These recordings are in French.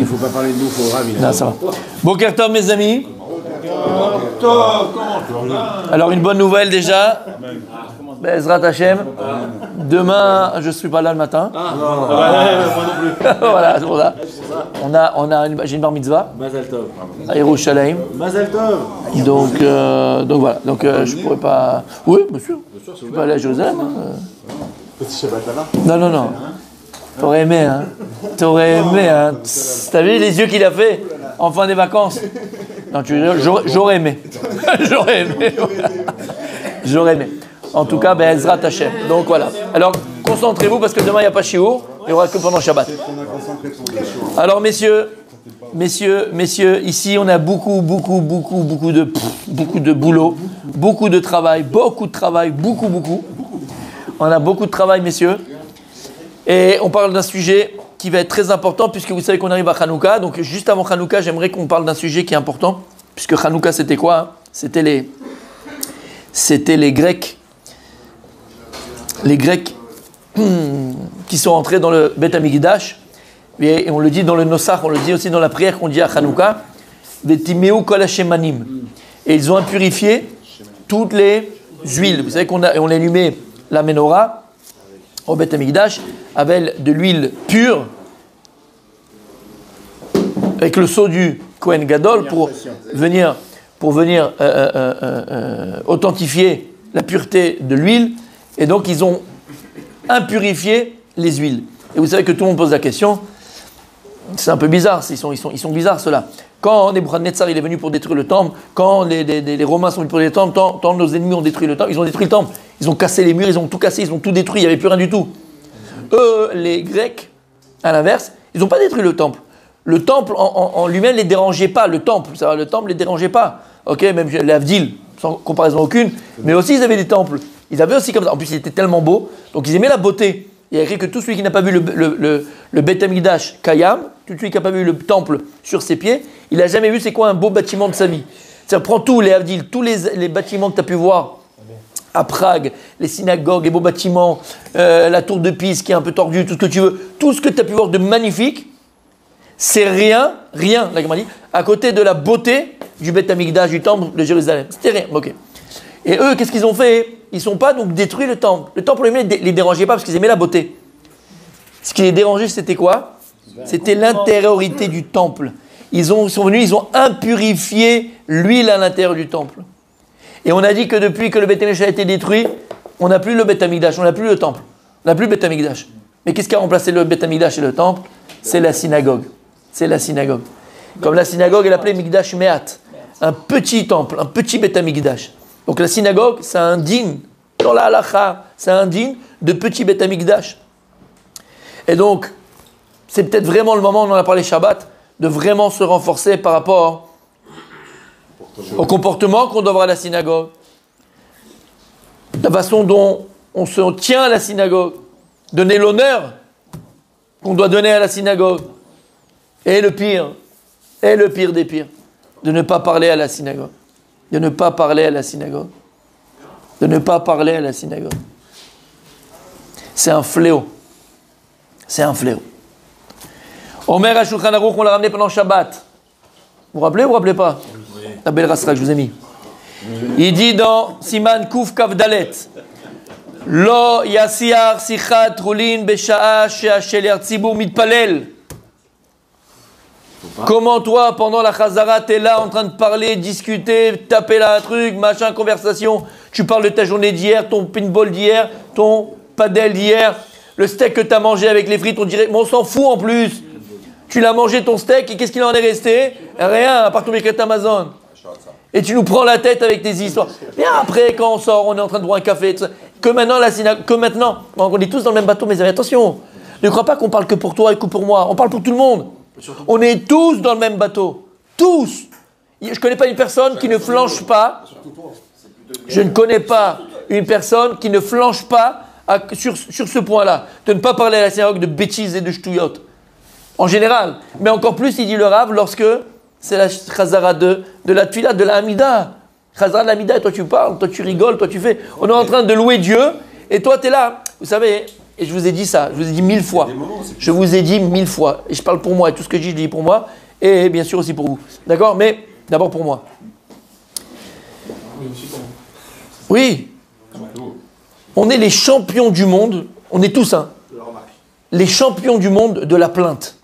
Il ne faut pas parler de nous, il faut Rav. Non, ça va. Boker Tov, mes amis. Alors, une bonne nouvelle déjà. Bezrat Hashem. Demain, je ne suis pas là le matin. Voilà, c'est pour ça. J'ai une bar mitzvah. Mazel Tov. À Yerushalayim. Mazel Tov. Donc voilà. Donc, je ne pourrais pas. Oui, bien sûr. Je peux aller à Jérusalem. Petit Shabbat là-bas. Non. T'aurais aimé, hein. T'as vu les yeux qu'il a fait en fin des vacances? Non, j'aurais aimé. J'aurais aimé. En tout cas, Ezrat Hashem. Donc voilà. Alors, concentrez-vous parce que demain, il n'y a pas shiur. Il n'y aura que pendant Shabbat. Alors, messieurs, ici, on a beaucoup de boulot, beaucoup de travail, beaucoup. On a beaucoup de travail, messieurs. Et on parle d'un sujet qui va être très important puisque vous savez qu'on arrive à Hanouka. Donc, juste avant Hanouka, j'aimerais qu'on parle d'un sujet qui est important. Puisque Hanouka, c'était quoi, hein? C'était les Grecs. Les Grecs qui sont entrés dans le Beth Amikdash. Et on le dit dans le Nosach, on le dit aussi dans la prière qu'on dit à Hanouka. Vetimeu kol hashemanim. Et ils ont impurifié toutes les huiles. Vous savez qu'on a allumé la menorah au Beth Amikdash avec de l'huile pure, avec le sceau du Kohen Gadol pour venir authentifier la pureté de l'huile. Et donc ils ont impurifié les huiles. Et vous savez que tout le monde pose la question. C'est un peu bizarre, ils sont bizarres ceux-là. Quand Nebuchadnezzar il est venu pour détruire le temple, quand les Romains sont venus pour détruire le temple, tant nos ennemis ont détruit le temple, ils ont détruit le temple. Ils ont cassé les murs, ils ont tout cassé, ils ont tout détruit, il n'y avait plus rien du tout. Eux, les Grecs, à l'inverse, ils n'ont pas détruit le temple. Le temple en lui-même ne les dérangeait pas. Le temple ne les dérangeait pas. Ok, même les Avdil, sans comparaison aucune. Mais aussi, ils avaient des temples. Ils avaient aussi comme ça. En plus, il était tellement beau. Donc, ils aimaient la beauté. Il y a écrit que tout celui qui n'a pas vu le Beth Amikdash Kayam, tout celui qui n'a pas vu le temple sur ses pieds, il n'a jamais vu c'est quoi un beau bâtiment de sa vie. C'est-à-dire, prends tous les Avdil, tous les bâtiments que tu as pu voir à Prague, les synagogues, les beaux bâtiments, la tour de Pise qui est un peu tordue, tout ce que tu veux, tout ce que tu as pu voir de magnifique, c'est rien, là, comme on dit, à côté de la beauté du Beth Amikdash, du temple de Jérusalem. C'était rien, ok. Et eux, qu'est-ce qu'ils ont fait? Ils ne sont pas donc détruit le temple. Le temple lui-même ne les dérangeait pas parce qu'ils aimaient la beauté. Ce qui les dérangeait, c'était quoi? C'était l'intériorité du temple. Ils sont venus, ils ont impurifié l'huile à l'intérieur du temple. Et on a dit que depuis que le Beth Amikdash a été détruit, on n'a plus le Beth Amikdash, on n'a plus le temple. On n'a plus le Beth Amikdash. Mais qu'est-ce qui a remplacé le Beth Amikdash et le temple? C'est la synagogue. C'est la synagogue. Comme la synagogue, elle appelait Mikdash Me'at. Un petit temple, un petit Beth Amikdash. Donc la synagogue, c'est un digne. Dans la halacha, c'est un digne de petit Beth Amikdash. Et donc, c'est peut-être vraiment le moment, on en a parlé Shabbat, de vraiment se renforcer par rapport au comportement qu'on doit avoir à la synagogue. La façon dont on se tient à la synagogue. Donner l'honneur qu'on doit donner à la synagogue. Et le pire des pires, de ne pas parler à la synagogue. De ne pas parler à la synagogue. De ne pas parler à la synagogue. C'est un fléau. C'est un fléau. Omer à Shulchan Aruch, on l'a ramené pendant Shabbat. Vous vous rappelez ou vous vous rappelez pas? La belle Rasra que je vous ai mis. Il dit dans Siman Kuf Kavdalet, Lo yasiar sichat rulin besha'a she'ashel yatzibur mitpalel. Comment toi, pendant la Chazara, t'es là en train de parler, discuter, taper là un truc, machin, conversation. Tu parles de ta journée d'hier, ton pinball d'hier, ton padel d'hier, le steak que t'as mangé avec les frites, on dirait, mais on s'en fout en plus. Tu l'as mangé ton steak et qu'est-ce qu'il en est resté? Rien, à part ton briquet Amazon. Et tu nous prends la tête avec tes histoires. Bien après, quand on sort, on est en train de boire un café. Que maintenant, on est tous dans le même bateau, mais attention, ne crois pas qu'on parle que pour toi et que pour moi. On parle pour tout le monde. On est tous dans le même bateau. Tous. Je ne connais pas une personne qui ne flanche pas. Je ne connais pas une personne qui ne flanche pas sur ce point-là. De ne pas parler à la synagogue de bêtises et de ch'touillottes. En général. Mais encore plus, il dit le Rav, lorsque c'est la Chazara de la Tfila, de la Hamida. Chazara de la Hamida, et toi tu parles, toi tu rigoles, toi tu fais. On est en train de louer Dieu, et toi tu es là. Vous savez, et je vous ai dit ça, je vous ai dit 1000 fois. Je vous ai dit 1000 fois. Et je parle pour moi, et tout ce que je dis, je le dis pour moi, et bien sûr aussi pour vous. D'accord? Mais d'abord pour moi. Oui. On est les champions du monde, on est tous, hein. Les champions du monde de la plainte.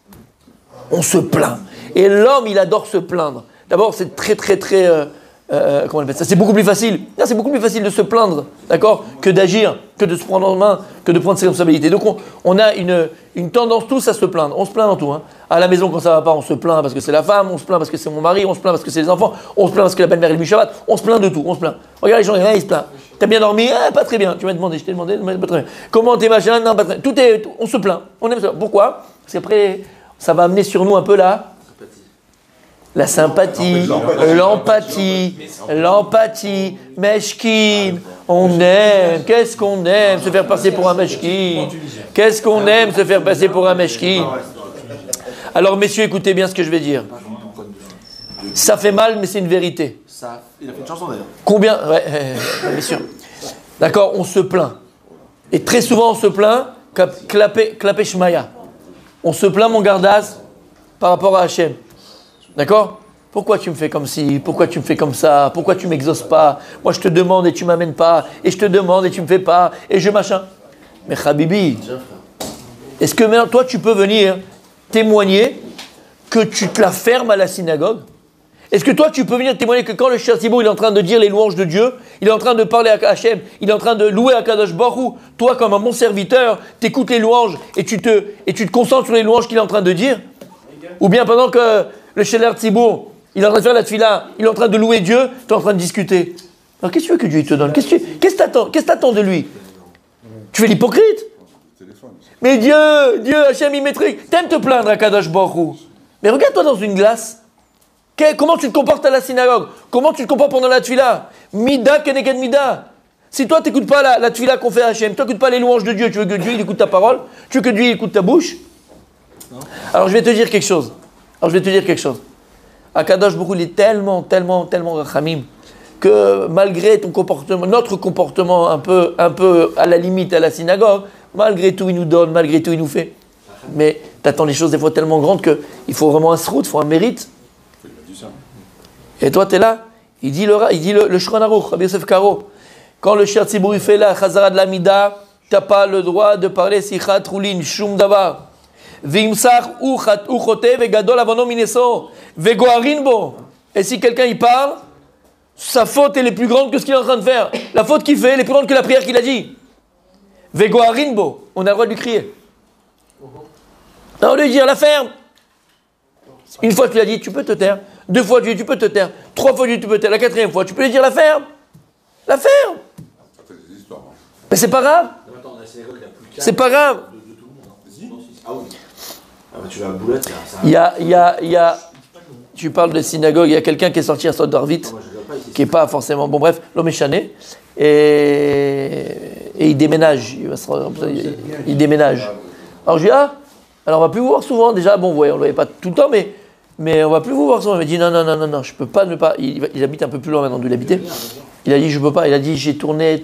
On se plaint. Et l'homme, il adore se plaindre. D'abord, c'est très, comment on appelle ça? C'est beaucoup plus facile. C'est beaucoup plus facile de se plaindre, d'accord, que d'agir, que de se prendre en main, que de prendre ses responsabilités. Donc, on a une tendance tous à se plaindre. On se plaint dans tout. Hein. À la maison, quand ça va pas, on se plaint parce que c'est la femme, on se plaint parce que c'est mon mari, on se plaint parce que c'est les enfants, on se plaint parce que la belle-mère est le Shabbat. On se plaint de tout. On se plaint. Regarde les gens, ils se plaignent. T'as bien dormi? Pas très bien. Tu m'as demandé, je t'ai demandé, pas très bien. Comment t'es machin? Non, pas très bien. On se plaint. On aime ça. Pourquoi? Parce qu'après, ça va amener sur nous un peu la sympathie, l'empathie, meshkin, on aime, qu'est-ce qu'on aime se faire passer pour un meshkin, qu'est-ce qu'on aime se faire passer pour un meshkin. Alors messieurs, écoutez bien ce que je vais dire. Ça fait mal, mais c'est une vérité. Il a fait une chanson d'ailleurs. Combien, bien sûr. D'accord, on se plaint. Et très souvent on se plaint, clapé shmaya. On se plaint, mon gardas, par rapport à Hachem. D'accord? Pourquoi tu me fais comme ci? Pourquoi tu me fais comme ça? Pourquoi tu m'exauces pas? Moi je te demande et tu m'amènes pas. Et je te demande et tu me fais pas. Et je machin. Mais Habibi, est-ce que maintenant toi tu peux venir témoigner que tu te la fermes à la synagogue? Est-ce que toi tu peux venir témoigner que quand le Shir-Tzibur il est en train de dire les louanges de Dieu, il est en train de parler à Hachem, il est en train de louer à Kadosh Baruch Hu, toi comme un bon serviteur, t'écoutes les louanges et tu te concentres sur les louanges qu'il est en train de dire? Ou bien pendant que le Shir-Tzibur il est en train de faire la tefila, il est en train de louer Dieu, tu es en train de discuter. Alors qu'est-ce que tu veux que Dieu te donne? Qu'est-ce que t'attends de lui? Tu fais l'hypocrite? Mais Dieu, Hachem, il mettrait. T'aimes te plaindre à Kadosh Baruch Hu. Mais regarde-toi dans une glace. Comment tu te comportes à la synagogue? Comment tu te comportes pendant la tefila? Mida keneged mida. Si toi, tu n'écoutes pas la tefila qu'on fait à Hachem, tu n'écoutes pas les louanges de Dieu, tu veux que Dieu il écoute ta parole, tu veux que Dieu il écoute ta bouche. Alors je vais te dire quelque chose. Akadosh Baruch Hu, il est tellement rachamim que malgré ton comportement, notre comportement un peu à la limite à la synagogue, malgré tout il nous donne, malgré tout il nous fait. Mais tu attends des choses des fois tellement grandes qu'il faut vraiment un srout, il faut un mérite. Et toi tu es là, il dit le Shulchan Aruch, Rabbi Yosef Karo, quand le Shir-Tzibur il fait la Chazara de la Mida, tu n'as pas le droit de parler Sichat Rulin, Shum Davar. Et si quelqu'un y parle, sa faute elle est plus grande que ce qu'il est en train de faire. La faute qu'il fait elle est plus grande que la prière qu'il a dit. Vegoarinbo, on a le droit de lui crier. On lui dire la ferme. Une fois tu lui as dit tu peux te taire. 2 fois tu peux te taire. 3 fois tu peux te taire. La 4e fois tu peux lui dire la ferme. La ferme. Mais c'est pas grave. C'est pas grave. Tu vas à boulette, il y a tu parles de synagogue, il y a quelqu'un qui est sorti à Sodorvit, qui n'est pas forcément, bon bref, l'homme est chané, et il déménage, il déménage. Alors je dis, alors on va plus vous voir souvent, déjà, bon, on ne le voyait pas tout le temps, mais on va plus vous voir souvent. Il m'a dit, non, je peux pas ne pas, il habite un peu plus loin maintenant d'où il habitait. Il a dit, je peux pas. Il a dit, j'ai tourné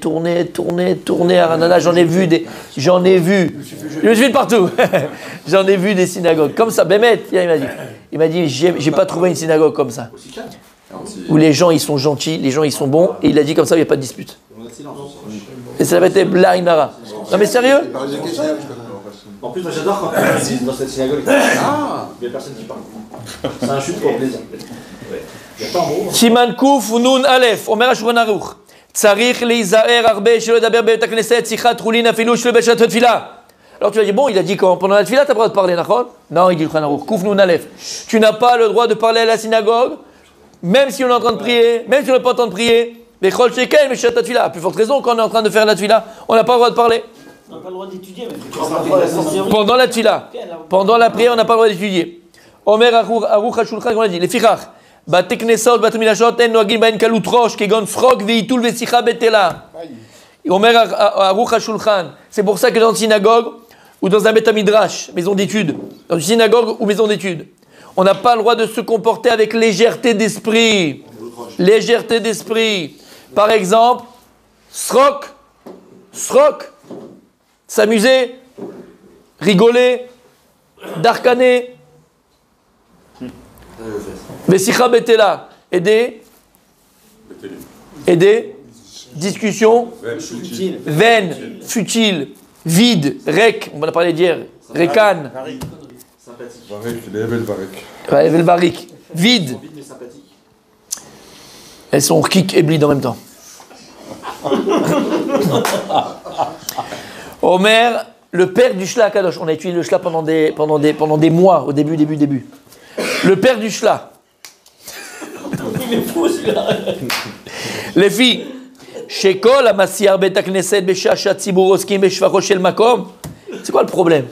à Ranana. J'en ai vu. Je me suis de partout. J'en ai vu des synagogues. Comme ça, Bémet, il m'a dit, j'ai pas trouvé une synagogue comme ça. Où les gens, ils sont gentils, les gens, ils sont bons. Et il a dit, comme ça, il n'y a pas de dispute. Et ça va être Blainara. Non, mais sérieux? En plus, moi j'adore quand dans cette synagogue. Il n'y a personne qui parle. C'est un chute pour plaisir. Siman Kuf Nun Aleph, Omer HaShulchan Aruch. Tzarich leizaer arbe shelo ledaber bebet hakneset sichat rulin afilu shelo beshat tefila. Alors tu vas dire, bon, il a dit quand pendant la tefila, tu as le droit de parler, d'accord? Non, il dit Shulchan Aruch, Kuf Nun Aleph. Tu n'as pas le droit de parler à la synagogue, même si on est en train de prier, même si on n'est pas en train de prier. Mais Chol Shekel, Beshat Tefila. À plus forte raison, quand on est en train de faire la tefila, on n'a pas le droit de parler. On n'a pas le droit d'étudier, pendant la tefila. Pendant la prière, on n'a pas le droit d'étudier. Omer Aruch HaShulchan, on a dit, les fichach. בתי כנסות, בתי מדרשות, אין נוהגים בהן קלות ראש, כגון שחוק ועיתול ושיחה בטלה. אומר ערוך השולחן, c'est pour ça que dans une synagogue ou dans un beth midrash, maison d'études, dans une synagogue ou maison d'études, on n'a pas le droit de se comporter avec légèreté d'esprit. Légèreté d'esprit. Par exemple, srok. s'amuser, rigoler, darkaner. Vesicha betela, aider, discussion, vaine, futile, vide, rek, on va parler d'hier, rekan, Varek. vide. Vite mais sympathique. Elles sont kik et blid en même temps. Omer, le père du Shla Kadosh. On a étudié le Shla pendant des mois, au début. Le père du Shla. Il est fou celui-là. Les filles. Shekol Amasiar Bet Knesset Beshasha Tzibur Oskim Beshvaro Shel Makom. C'est quoi le problème?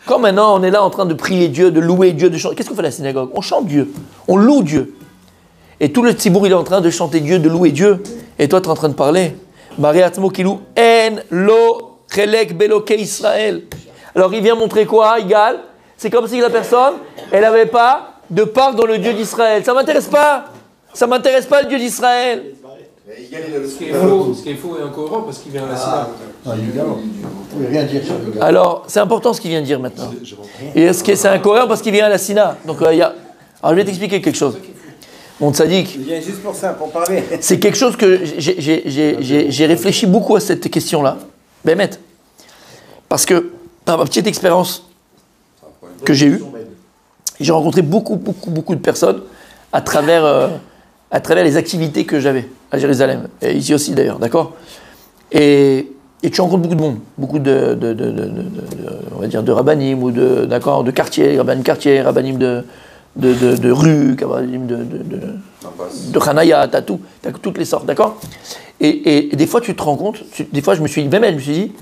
Quand maintenant on est là en train de prier Dieu, de louer Dieu, de chanter. Qu'est-ce qu'on fait à la synagogue? On chante Dieu. On loue Dieu. Et tout le Tzibour, il est en train de chanter Dieu, de louer Dieu. Et toi, tu es en train de parler. Marie Atzmo Kilou, En Lo Chelek Beloke Israël. Alors, il vient montrer quoi? Égal. C'est comme si la personne, elle n'avait pas de part dans le Dieu d'Israël. Ça ne m'intéresse pas. Ça ne m'intéresse pas, le Dieu d'Israël. Ce qui est faux et incohérent parce qu'il vient à la Sina. Évidemment. Vous pouvez rien dire sur le gars. Alors, c'est important ce qu'il vient de dire maintenant. Et c'est incohérent parce qu'il vient à la Sina. Donc, il y a... Alors, je vais t'expliquer quelque chose. Mon tzaddik, Il vient juste pour ça, pour parler. c'est quelque chose que j'ai réfléchi beaucoup à cette question-là. Bémet. Parce que, dans ma petite expérience que j'ai eue, j'ai rencontré beaucoup de personnes à travers les activités que j'avais à Jérusalem, et ici aussi d'ailleurs, d'accord? Et tu rencontres beaucoup de monde, beaucoup on va dire de rabbanim, ou de quartier, rabbanim quartier, rabbanim de rue, rabbanim de Hanaya, t'as toutes les sortes, d'accord? Et des fois tu te rends compte, des fois je me suis dit,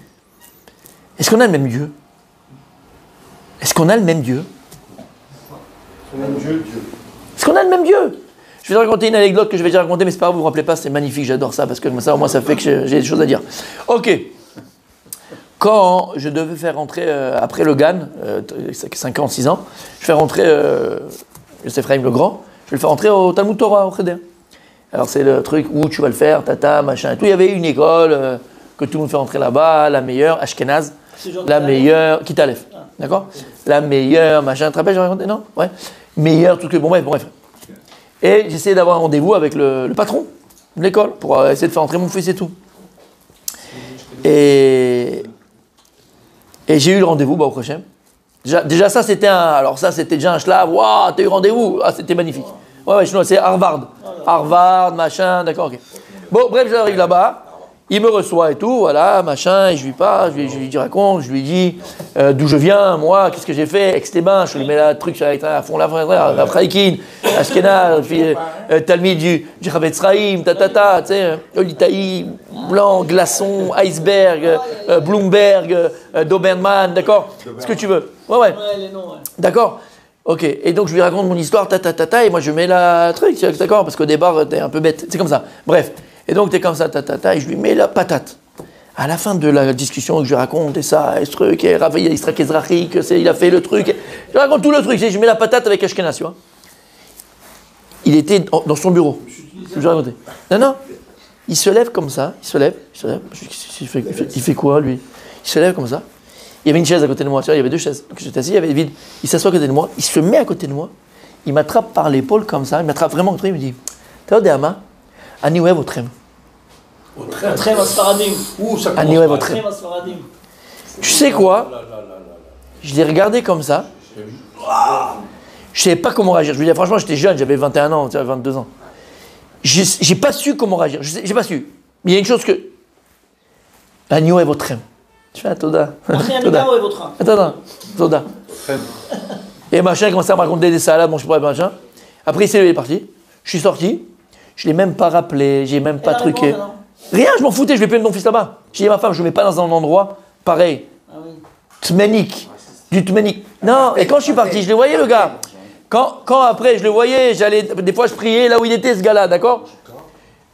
est-ce qu'on a le même Dieu? Est-ce qu'on a le même Dieu? Est-ce qu'on a le même Dieu? Je vais te raconter une anecdote que je vais déjà raconter, mais c'est pas grave, vous vous rappelez pas, c'est magnifique, j'adore ça, parce que ça, au moins, ça fait que j'ai des choses à dire. Ok. Quand je devais faire rentrer, après le GAN, 5 ans, 6 ans, je fais rentrer Yosef Chaim le Grand, je vais le faire rentrer au Talmud Torah, au Cheder. Alors c'est le truc où tu vas le faire, tata, machin et tout. Il y avait une école que tout le monde fait rentrer là-bas, la meilleure, Ashkenaz, la meilleure, Kitalef, d'accord? La meilleure, machin, tu te rappelles, j'ai raconté, non? Ouais. Meilleure, tout que, bon, bref. Et j'essayais d'avoir un rendez-vous avec le patron de l'école pour essayer de faire entrer mon fils et tout. Et j'ai eu le rendez-vous, au prochain. Déjà ça c'était déjà un schlav. Waouh, t'as eu rendez-vous? Ah, c'était magnifique. Ouais, c'est Harvard. Harvard, machin, d'accord, ok. Bon, bref, j'arrive là-bas. Il me reçoit et tout, voilà, machin, et je lui raconte, je lui dis d'où je viens, moi, qu'est-ce que j'ai fait, ex-Thébain, je lui mets le truc à fond, la Fraikin, Ashkenaz, Talmid du Chavetz Chaim, tu sais, Olitaï, Blanc, Glaçon, Iceberg, Bloomberg, Doberman, d'accord, ce que tu veux. Ouais. Les noms, ouais. D'accord. Ok, et donc je lui raconte mon histoire, et moi je mets la truc, d'accord, parce qu'au départ, t'es un peu bête, c'est comme ça. Bref. Et donc, t'es comme ça, et je lui mets la patate. À la fin de la discussion que je raconte, et ça, et ce truc, et Raphaël Istrak Ezrahi, il a fait le truc. Je raconte tout le truc, je mets la patate avec Ashkenaz, tu vois. Il était dans son bureau. Je vais raconter. Non. Il se lève comme ça, il se lève. Il fait quoi, lui? Il se lève comme ça. Il y avait une chaise à côté de moi, tu vois, il y avait 2 chaises. Donc j'étais assis, il y avait vide. Il s'assoit à côté de moi, il se met à côté de moi, il m'attrape par l'épaule comme ça, il m'attrape vraiment contre lui, il me dit, t'as des amas? Ani ouais votre Trem Asfaradim. Ani ouais votre Trem Asfaradim. Tu sais quoi? Je l'ai regardé comme ça. Je savais pas comment réagir. Je lui dis franchement, j'étais jeune, j'avais 21 ans, 22 ans. J'ai pas su comment réagir. J'ai pas su. Mais il y a une chose que. Ani ouais votre Je fais un toda. Toda. Ouais votre Attends, toda. Et machin, il commençait à me raconter des salades, bon je sais pas, machin. Après il est parti. Je suis sorti. Je l'ai même pas rappelé, j'ai même pas truqué. Rien, je m'en foutais, je vais payer mon fils là-bas. J'ai dit à ma femme, je ne mets pas dans un endroit pareil. Tménique. Du tménique. Non, et quand je suis parti, je le voyais le gars. Quand après je le voyais, des fois je priais là où il était ce gars-là, d'accord?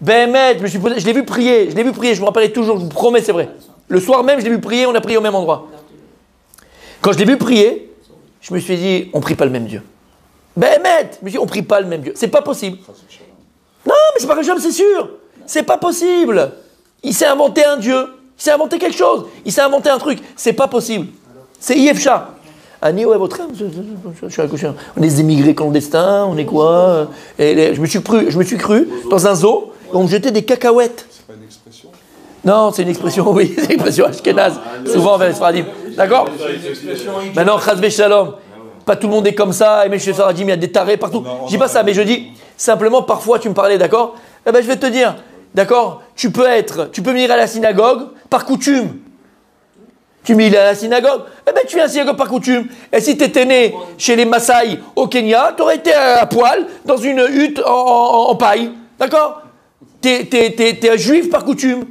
Ben mec, je l'ai vu prier, je me rappelais toujours, je vous promets, c'est vrai. Le soir même, je l'ai vu prier, on a prié au même endroit. Quand je l'ai vu prier, je me suis dit, on ne prie pas le même Dieu. Ben mec, je me suis dit, on ne prie pas le même Dieu. C'est pas possible. Non, mais c'est pas que j'aime, c'est sûr. C'est pas possible. Il s'est inventé un Dieu. Il s'est inventé quelque chose. Il s'est inventé un truc. C'est pas possible. C'est Yefcha. Ani, ouais, votre âme, on est des immigrés clandestins, on est quoi je me suis cru dans un zoo, et on me jetait des cacahuètes. C'est pas une expression? Non, c'est une expression, oui, c'est une expression ashkénaze, souvent vers les Sfaradim. D'accord? Maintenant, chas shalom. Pas tout le monde est comme ça, et même chez les Sfaradim, il y a des tarés partout. Je dis pas ça, mais je dis, simplement, parfois, tu me parlais, d'accord? Eh ben, je vais te dire, d'accord? Tu peux venir à la synagogue par coutume. Tu viens à la synagogue, eh ben tu viens à la synagogue par coutume. Et si tu étais né chez les Maasai au Kenya, tu aurais été à poil dans une hutte en paille. D'accord? T'es un juif par coutume.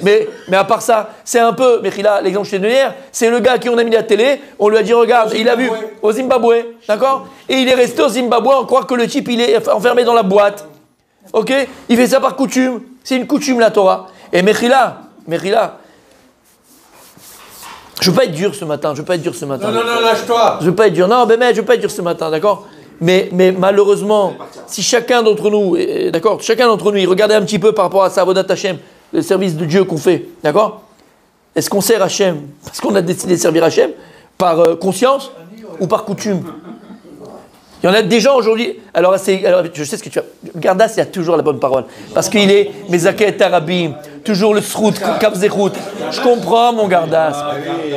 Mais à part ça, c'est un peu, Mechila, l'exemple que je t'ai donné hier, c'est le gars qui on a mis à la télé, on lui a dit regarde, il a vu au Zimbabwe, d'accord? Et il est resté au Zimbabwe, on croit que le type il est enfermé dans la boîte. Ok? Il fait ça par coutume. C'est une coutume la Torah. Et Mechila, je veux pas être dur ce matin, Non, lâche-toi. Je veux pas être dur, je veux pas être dur ce matin, d'accord? Mais malheureusement, si chacun d'entre nous, il regardait un petit peu par rapport à sa Avodat Hashem, le service de Dieu qu'on fait, d'accord? Est-ce qu'on sert Hashem parce qu'on a décidé de servir Hashem par conscience ou par coutume? Il y en a des gens aujourd'hui. Alors, je sais ce que tu as. Gardas, il y a toujours la bonne parole. Parce qu'il est Mezaket Arabim, toujours le Srout, Kapzechut. Je comprends, mon Gardas.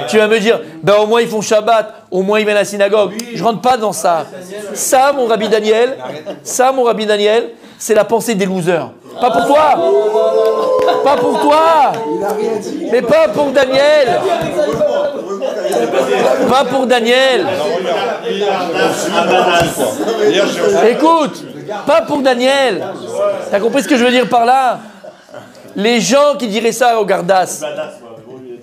Tu vas me dire, ben au moins ils font Shabbat, au moins ils viennent à la synagogue. Je rentre pas dans ça. Ça, mon Rabbi Daniel, c'est la pensée des losers. Pas pour toi. Pas pour toi. Mais pas pour Daniel. Pas pour Daniel. Écoute, pas pour Daniel. T'as compris ce que je veux dire par là? Les gens qui diraient ça au Gardas,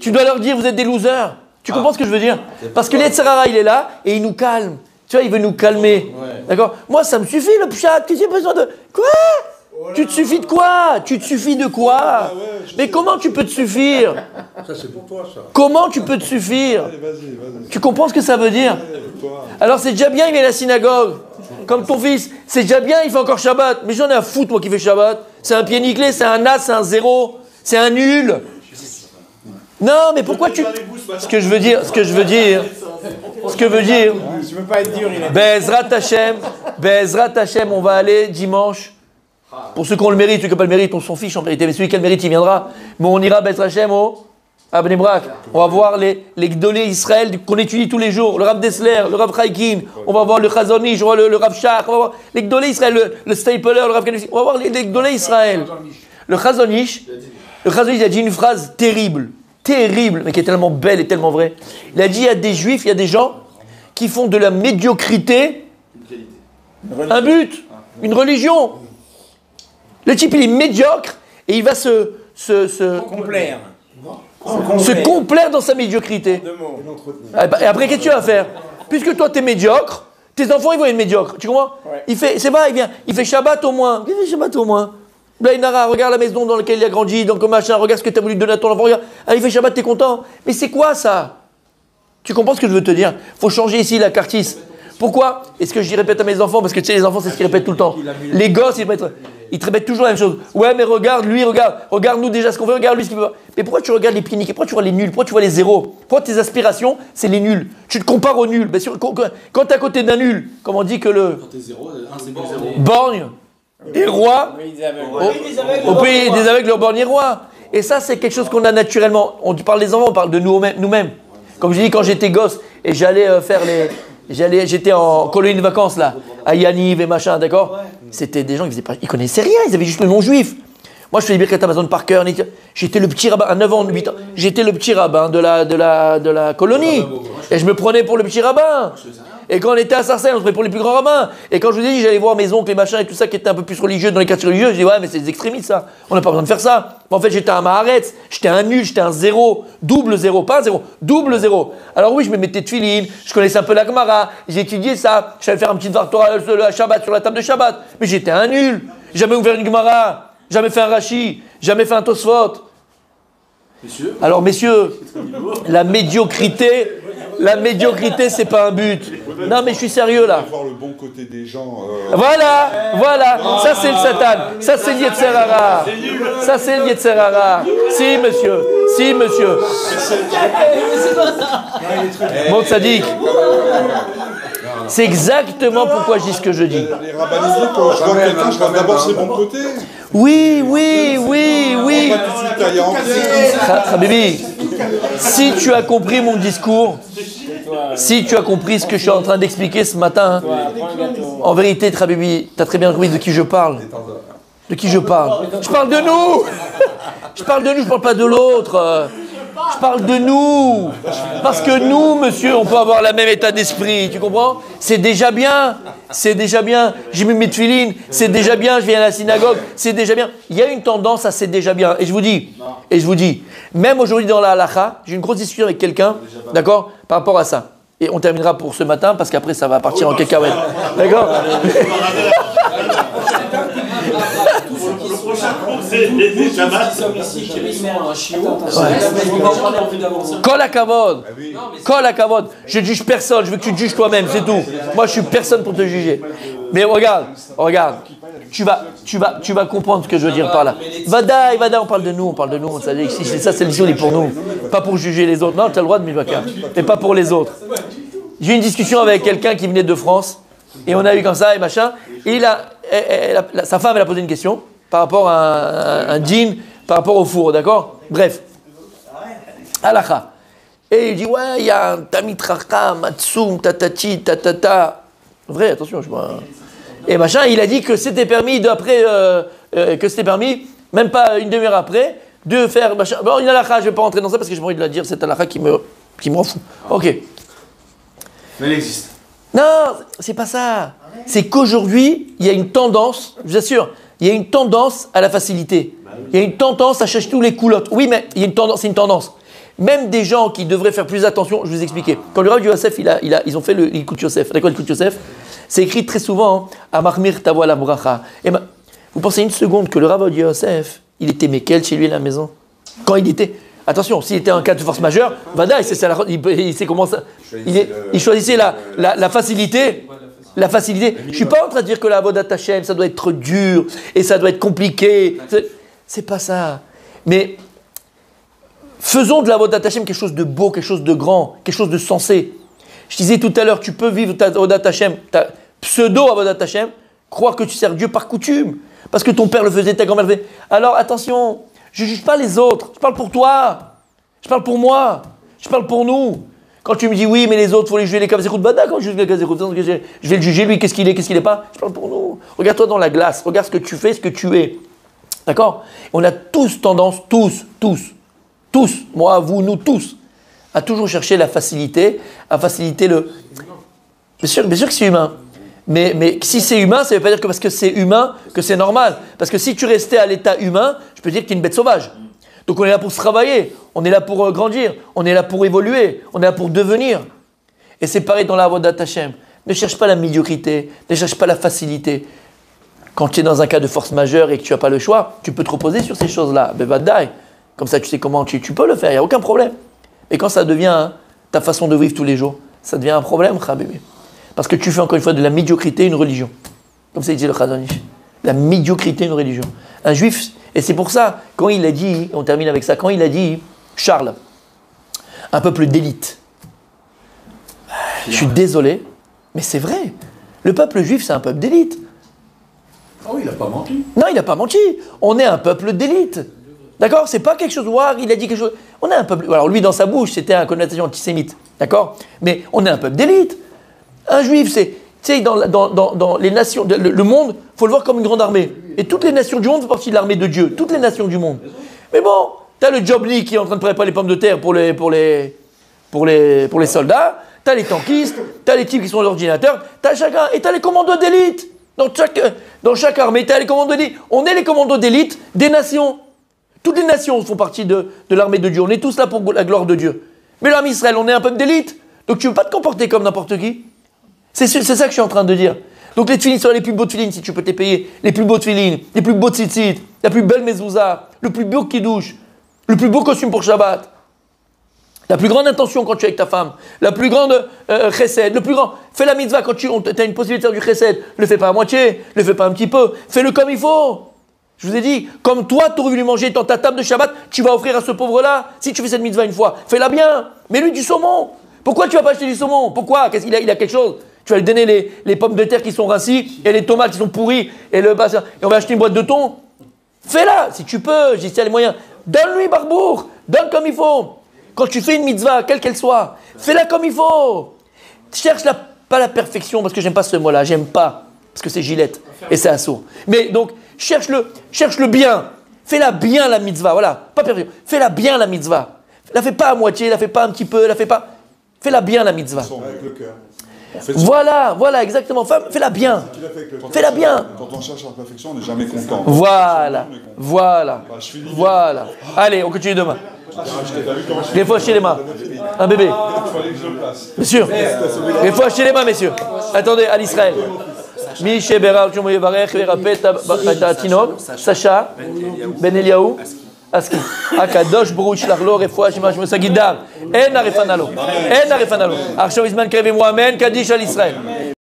tu dois leur dire vous êtes des losers. Tu comprends ce que je veux dire? Parce que l'Etzerara, il est là et il nous calme. Tu vois, il veut nous calmer. D'accord? Moi, ça me suffit le pshat. Tu as besoin de... Quoi? Tu te suffis de quoi? Tu te suffis de quoi? Mais comment tu peux te suffire? Ça, c'est pour toi, ça. Comment tu peux te suffire? Vas-y. Tu comprends ce que ça veut dire? Alors c'est déjà bien, il vient à la synagogue. Comme ton fils. C'est déjà bien, il fait encore Shabbat. Mais j'en ai à foutre, moi, qui fait Shabbat. C'est un pied nickelé, c'est un as, c'est un zéro. C'est un nul. Non, mais pourquoi tu... Ce que je veux dire... Tu veux pas être dur, il a... Bezrat Hashem, on va aller dimanche. Pour ceux qui ont le mérite, ceux qui n'ont pas le mérite, on s'en fiche en vérité. Mais celui qui a le mérite, il viendra. Mais on ira Bezrat Hashem à Bnei Brak. On va voir les Gdolé Israël qu'on étudie tous les jours. Le Rav Dessler, le Rav Chaikin. On va voir le Chazonish, on va voir le Rav Shach. On va voir les Gdolé Israël, le Stapler, le Rav Kanevski. On va voir les Gdolé Israël. Le Chazonish a dit une phrase terrible, mais qui est tellement belle et tellement vraie. Il a dit il y a des juifs, il y a des gens qui font de la médiocrité un but, une religion. Le type, il est médiocre et il va se complaire dans sa médiocrité. Et après, qu'est-ce que tu vas faire? Puisque toi, tu es médiocre, tes enfants, ils vont être médiocres. Tu comprends? Il fait Shabbat au moins. Il fait Shabbat au moins. Blainara, regarde la maison dans laquelle il a grandi, donc machin, regarde ce que tu as voulu donner à ton enfant. Regarde. Ah, il fait Shabbat, t'es content. Mais c'est quoi ça? Tu comprends ce que je veux te dire? Faut changer ici la cartisse. Pourquoi? Et ce que je répète à mes enfants, parce que tu sais, les enfants, c'est ce qu'ils répètent tout le temps. Les gosses, ils te répètent toujours la même chose. Ouais, mais regarde-nous déjà ce qu'on fait, regarde lui ce qu'il veut. Mais pourquoi tu regardes les pieds niqués? Pourquoi tu vois les nuls? Pourquoi tu vois les zéros? Pourquoi tes aspirations, c'est les nuls? Tu te compares aux nuls. Quand tu es à côté d'un nul, comme on dit que le. Quand t'es zéro, un c'est bon, zéro. Borgne et roi. Au pays des aveugles, le borgne et roi. Et ça, c'est quelque chose qu'on a naturellement. On parle des enfants, on parle de nous-mêmes. Comme je dis, quand j'étais gosse et j'allais faire j'étais en colonie de vacances là, à Yaniv et machin, d'accord? C'était des gens ils connaissaient rien, ils avaient juste le nom juif. Moi je faisais Birkat Amazon par cœur, j'étais le petit rabbin, à 9 ans, 8 ans, j'étais le petit rabbin de la colonie. Et je me prenais pour le petit rabbin. Et quand on était à Sarcelles, on se prenait pour les plus grands rabbins. Et quand je vous ai dit, j'allais voir mes oncles, les machins et tout ça qui étaient un peu plus religieux dans les quartiers religieux, je dis ouais mais c'est des extrémistes ça, on n'a pas besoin de faire ça. Mais en fait j'étais un Maharetz, j'étais un nul, j'étais un zéro, double zéro, pas un zéro, double zéro. Alors oui je me mettais de filines, je connaissais un peu la Gemara, j'ai étudié ça, je savais faire un petit Torah le Shabbat sur la table de Shabbat, mais j'étais un nul, jamais ouvert une Gemara, jamais fait un Rashi, jamais fait un Tosfot. Alors messieurs, la médiocrité, c'est pas un but. Non mais je suis sérieux là. Voir le bon côté des gens. Voilà. Ça c'est le Satan. Ça c'est le Yetzer Hara. Si monsieur. Merci, monsieur. Mon sadique. C'est exactement pourquoi je dis ce que je dis. Les rabbins, quand je vois quelqu'un, je vois d'abord ses bons côtés. Oui, oui, oui, oui. Pas tout de suite tailler en pierre. Habibi, si tu as compris mon discours, si tu as compris ce que je suis en train d'expliquer ce matin, en vérité, Habibi, tu as très bien compris de qui je parle. De qui je parle? Je parle de nous. Je parle de nous, je parle pas de l'autre. Je parle de nous. Parce que nous, monsieur, on peut avoir le même état d'esprit. Tu comprends? C'est déjà bien. C'est déjà bien. J'ai mis mes tefilines. C'est déjà bien. Je viens à la synagogue. C'est déjà bien. Il y a une tendance à c'est déjà bien. Et je vous dis, même aujourd'hui dans la halakha, j'ai une grosse discussion avec quelqu'un, d'accord, par rapport à ça. Et on terminera pour ce matin parce qu'après ça va partir en cacahuète. D'accord? Kol hakavod. Kol hakavod. Je ne juge personne, je veux que tu te juges toi-même, c'est tout. Moi je suis personne pour te juger. Mais regarde. Tu vas comprendre ce que je veux dire par là. Vada, on parle de nous, ça dit que ça c'est le jour, il est pour nous. Pas pour juger les autres. Non, tu as le droit de m'évacuer. Mais pas pour les autres. J'ai eu une discussion avec quelqu'un qui venait de France. Et on a eu comme ça et machin. Et sa femme, elle a posé une question par rapport à un djinn, par rapport au four, d'accord? Bref. Halakha. Et il dit, ouais, il y a un tamit racham, matsoum, tatati, tatata. Vrai, attention, je vois. Et machin, il a dit que c'était permis, même pas une demi-heure après, de faire machin. Bon, une halakha, je ne vais pas rentrer dans ça parce que j'ai pas envie de la dire, cette halakha qui me rend fou. Ok. Mais elle existe. Non, c'est pas ça. C'est qu'aujourd'hui, il y a une tendance, je vous assure, il y a une tendance à la facilité. Il y a une tendance à chercher tous les coulottes. Oui, mais il y a une tendance, c'est une tendance. Même des gens qui devraient faire plus attention, je vais vous expliquer. Quand le Rav Yosef, ils ont fait le Likut Yosef. D'accord, le Likut Yosef, c'est écrit très souvent, à Mahmir Tavo la Bracha. Et vous pensez une seconde que le Rav Yosef, il était Mekel chez lui à la maison? Quand il était. Attention, s'il était un cas de force majeure, Vada, il sait comment ça. Il choisissait la facilité. La facilité. Je ne suis pas en train de dire que la Avodat Hashem, ça doit être dur et ça doit être compliqué. C'est pas ça. Mais faisons de la Avodat Hashem quelque chose de beau, quelque chose de grand, quelque chose de sensé. Je disais tout à l'heure, tu peux vivre ta Avodat Hashem, ta pseudo-Avodat Hashem, croire que tu sers Dieu par coutume, parce que ton père le faisait, ta grand-mère le faisait. Alors attention, je ne juge pas les autres, je parle pour toi, je parle pour moi, je parle pour nous. Quand tu me dis oui, mais les autres, il faut les juger les Kavzekhout, bah d'accord, je juge les Kavzekhout, je vais le juger, lui, qu'est-ce qu'il est pas, je parle pour nous. Regarde-toi dans la glace, regarde ce que tu fais, ce que tu es. D'accord? On a tous tendance, tous, moi, vous, nous tous, à toujours chercher la facilité, à faciliter le... Bien sûr que c'est humain. Mais si c'est humain, ça ne veut pas dire que parce que c'est humain, que c'est normal. Parce que si tu restais à l'état humain, je peux dire que tu es une bête sauvage. Donc on est là pour se travailler, on est là pour grandir, on est là pour évoluer, on est là pour devenir. Et c'est pareil dans la Avodat Hashem. Ne cherche pas la médiocrité, ne cherche pas la facilité. Quand tu es dans un cas de force majeure et que tu n'as pas le choix, tu peux te reposer sur ces choses-là. Bevadai. Comme ça, tu sais comment tu peux le faire, il n'y a aucun problème. Et quand ça devient ta façon de vivre tous les jours, ça devient un problème, Khabébé. Parce que tu fais encore une fois de la médiocrité une religion. Comme ça dit le Khazanish. La médiocrité une religion. Un juif, et c'est pour ça, quand il a dit, on termine avec ça, quand il a dit, Charles, un peuple d'élite. Je suis désolé, mais c'est vrai. Le peuple juif, c'est un peuple d'élite. Oh, il n'a pas menti. Non, il n'a pas menti. On est un peuple d'élite. D'accord? C'est pas quelque chose, il a dit quelque chose. On est un peuple. Alors lui, dans sa bouche, c'était une connotation antisémite. D'accord? Mais on est un peuple d'élite. Un juif, c'est. Tu sais, dans les nations, le monde, il faut le voir comme une grande armée. Et toutes les nations du monde font partie de l'armée de Dieu. Toutes les nations du monde. Mais bon, tu as le Jobli qui est en train de préparer les pommes de terre pour les soldats. Tu as les tankistes. Tu as les types qui sont à l'ordinateur. Tu as chacun. Et tu as les commandos d'élite. Dans chaque armée, tu as les commandos d'élite. On est les commandos d'élite des nations. Toutes les nations font partie de l'armée de Dieu. On est tous là pour la gloire de Dieu. Mais l'homme Israël, on est un peuple d'élite. Donc tu ne veux pas te comporter comme n'importe qui. C'est ça que je suis en train de dire. Donc les tefilines sont les plus beaux tefilines, si tu peux te les payer. Les plus beaux tefilines, les plus beaux tzitzit, la plus belle mezouza, le plus beau kiddush, le plus beau costume pour Shabbat. La plus grande intention quand tu es avec ta femme. La plus grande chesed, le plus grand. Fais la mitzvah quand tu as une possibilité de faire du chesed. Ne le fais pas à moitié, ne le fais pas un petit peu. Fais-le comme il faut. Je vous ai dit, comme toi, tu aurais voulu manger dans ta table de Shabbat, tu vas offrir à ce pauvre-là. Si tu fais cette mitzvah une fois, fais-la bien. Mets-lui du saumon. Pourquoi tu vas pas acheter du saumon? Pourquoi? Qu'est-ce qu'il a? Il a quelque chose. Tu vas lui donner les pommes de terre qui sont rassis et les tomates qui sont pourries et on va acheter une boîte de thon. Fais-la, si tu peux, j'y sais les moyens. Donne-lui Barbour, donne comme il faut. Quand tu fais une mitzvah, quelle qu'elle soit, fais-la comme il faut. Cherche pas la perfection, parce que j'aime pas ce mot-là, j'aime pas, parce que c'est Gillette et c'est assourd. Mais donc, cherche le bien. Fais-la bien la mitzvah, voilà, pas perfection. Fais-la bien la mitzvah. La fais pas à moitié, la fais pas un petit peu, fais-la bien la mitzvah. Avec le cœur. Voilà, exactement. Fais-la bien. Fais-la bien. Quand on cherche la perfection, on n'est jamais content. Voilà. Allez, on continue demain. Les fois chez les mains. Un bébé. Monsieur. Les fois chez les mains, messieurs. Attendez, à l'Israël. Miché Berar, Jomoye Varech, Verapet, Tinok, Sacha, Ben Eliaou, Aski. Akadosh Baruch Larlo, Refoua, Shema, Shema Sagidam. En Arefanalo. Arshov Isman Kreve Mohamed, Kaddish à l'Israël.